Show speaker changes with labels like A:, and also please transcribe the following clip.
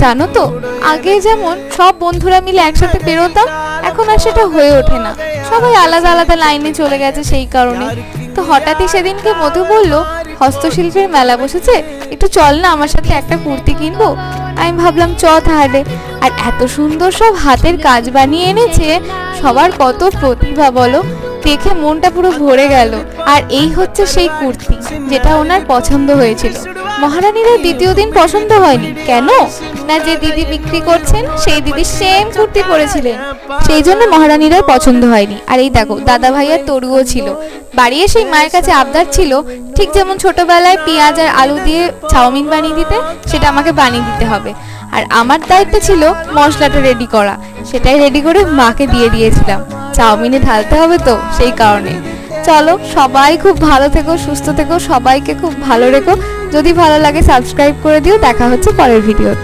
A: জানো তো, আগে যেমন সব বন্ধুরা মিলে একসাথে বেরোতাম, এখন আর সেটা হয়ে ওঠে না। সবাই আলাদা আলাদা লাইনে চলে গেছে সেই কারণে। তো হঠাৎই সেদিনকে মধু বলল, হস্তশিল্পের মেলা বসেছে, একটু চল না আমার সাথে একটা কুর্তি কিনবো। আমি ভাবলাম চ তাহলে। আর এত সুন্দর সব হাতের কাজ বানিয়ে এনেছে, সবার কত প্রতিভা বলো, দেখে মনটা পুরো ভরে গেল। আর এই হচ্ছে সেই কুর্তি যেটা ওনার পছন্দ হয়েছিল। মহারানীরা দ্বিতীয় দিন পছন্দ হয়নি কেন, না যে দিদি বিক্রি করছেন সেই দিদি সেম কুর্তি পরেছিলেন, সেই জন্য মহারানীরা পছন্দ হয়নি। আর এই দেখো, দাদা ভাইয়ার তরুও ছিল। বাড়ি এসেই মায়ের কাছে আবদার ছিল, ঠিক যেমন ছোটবেলায় পেঁয়াজ আর আলু দিয়ে চাউমিন বানিয়ে দিতে, সেটা আমাকে বানিয়ে দিতে হবে। আর আমার দায়িত্ব ছিল মশলাটা রেডি করা, সেটাই রেডি করে মাকে দিয়ে দিয়েছিলাম। চাউমিনে ঢালতে হবে তো, সেই কারণে। চলো, সবাই খুব ভালো থেকো, সুস্থ থেকো, সবাইকে খুব ভালো রেখো। যদি ভালো লাগে সাবস্ক্রাইব করে দিও। দেখা হচ্ছে পরের ভিডিওতে।